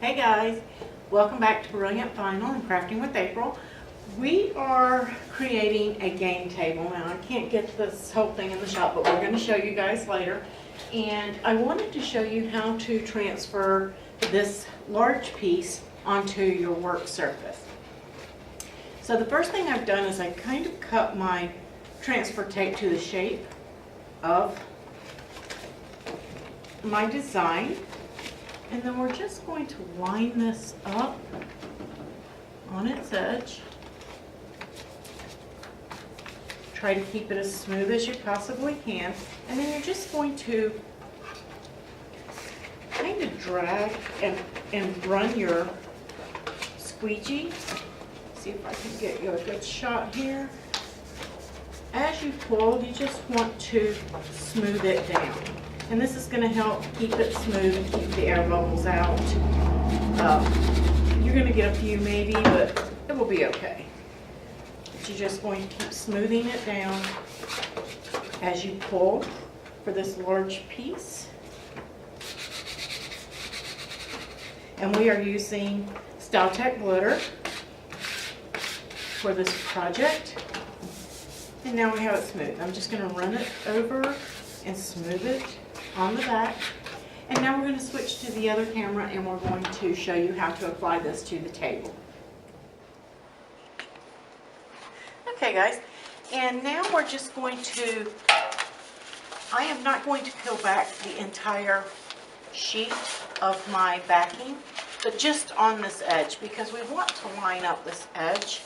Hey guys, welcome back to Brilliant Vinyl and Crafting with April. We are creating a game table. Now I can't get this whole thing in the shop, but we're going to show you guys later. And I wanted to show you how to transfer this large piece onto your work surface. So the first thing I've done is I kind of cut my transfer tape to the shape of my design. And then we're just going to line this up on its edge. Try to keep it as smooth as you possibly can. And then you're just going to kind of drag and run your squeegee. See if I can get you a good shot here. As you pull, you just want to smooth it down. And this is going to help keep it smooth and keep the air bubbles out. You're going to get a few maybe, but it will be okay. But you're just going to keep smoothing it down as you pull for this large piece. And we are using StyleTech glitter for this project. And now we have it smooth. I'm just going to run it over and smooth it on the back. And now we're going to switch to the other camera and we're going to show you how to apply this to the table. Okay guys, and now we're just going to, I am not going to peel back the entire sheet of my backing, but just on this edge, because we want to line up this edge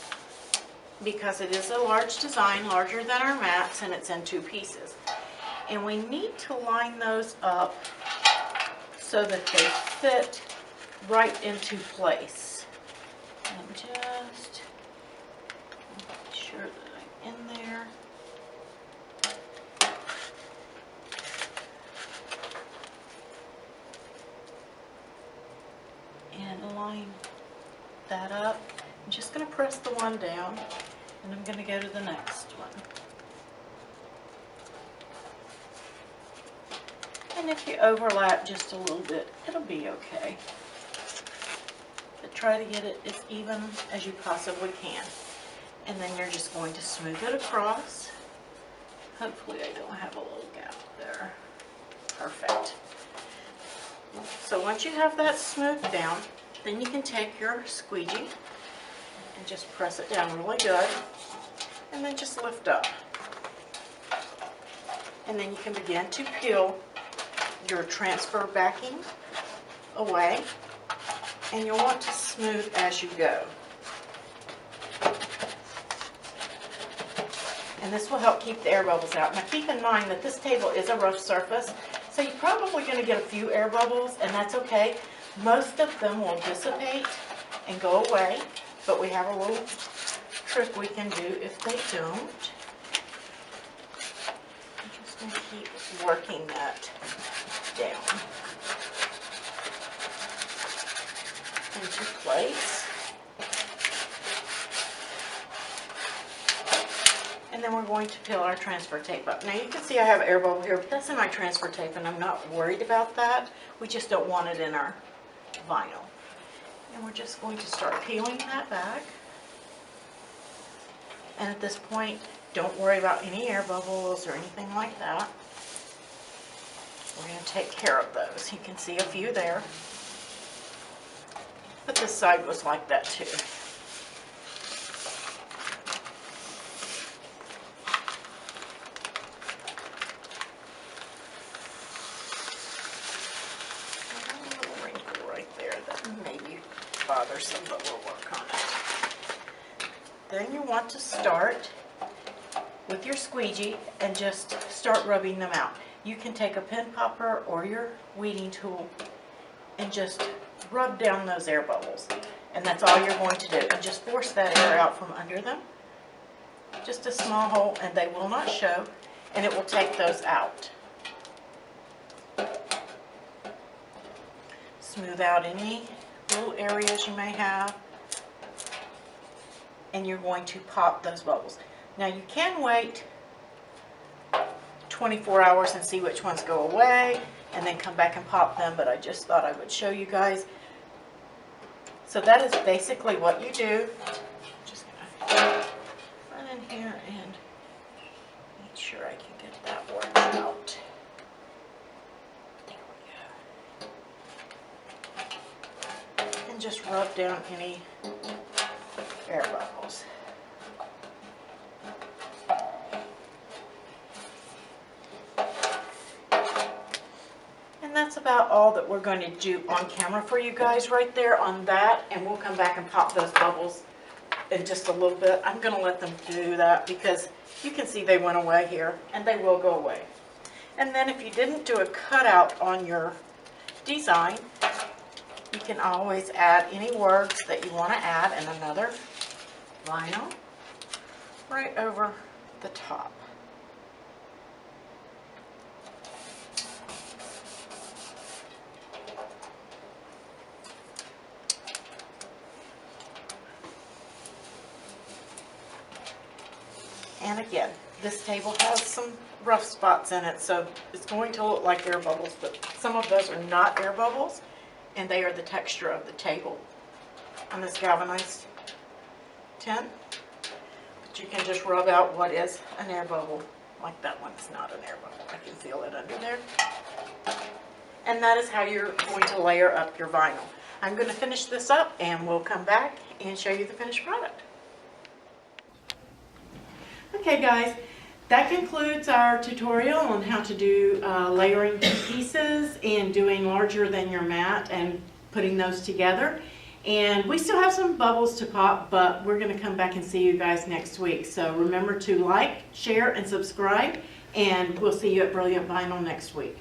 because it is a large design, larger than our mats, and it's in two pieces. And we need to line those up so that they fit right into place. And just make sure that I'm in there. And line that up. I'm just going to press the one down and I'm going to go to the next one. And if you overlap just a little bit, it'll be okay. But try to get it as even as you possibly can. And then you're just going to smooth it across. Hopefully I don't have a little gap there. Perfect. So once you have that smoothed down, then you can take your squeegee and just press it down really good. And then just lift up. And then you can begin to peel your transfer backing away, and you'll want to smooth as you go. And this will help keep the air bubbles out. Now keep in mind that this table is a rough surface, so you're probably going to get a few air bubbles, and that's okay. Most of them will dissipate and go away, but we have a little trick we can do if they don't. I'm just going to keep working that down into place. And then we're going to peel our transfer tape up. Now you can see I have air bubble here, but that's in my transfer tape and I'm not worried about that. We just don't want it in our vinyl. And we're just going to start peeling that back. And at this point, don't worry about any air bubbles or anything like that. We're going to take care of those. You can see a few there. But this side was like that too. A little wrinkle right there that may be bothersome, but we'll work on it. Then you want to start with your squeegee and just start rubbing them out. You can take a pin popper or your weeding tool and just rub down those air bubbles. And that's all you're going to do. And just force that air out from under them. Just a small hole, and they will not show, and it will take those out. Smooth out any little areas you may have. And you're going to pop those bubbles. Now you can wait 24 hours and see which ones go away and then come back and pop them, but I just thought I would show you guys. So that is basically what you do. Just gonna run in here and make sure I can get that worked out. There we go. And just rub down any air bubbles. And that's about all that we're going to do on camera for you guys right there on that. And we'll come back and pop those bubbles in just a little bit. I'm going to let them do that because you can see they went away here, and they will go away. And then if you didn't do a cutout on your design, you can always add any words that you want to add in another vinyl right over the top. And again, this table has some rough spots in it, so it's going to look like air bubbles, but some of those are not air bubbles, and they are the texture of the table on this galvanized tin. But you can just rub out what is an air bubble, like that one is not an air bubble. I can feel it under there. And that is how you're going to layer up your vinyl. I'm going to finish this up, and we'll come back and show you the finished product. Okay guys, that concludes our tutorial on how to do layering pieces and doing larger than your mat and putting those together. And we still have some bubbles to pop, but we're going to come back and see you guys next week. So remember to like, share, and subscribe, and we'll see you at Brilliant Vinyl next week.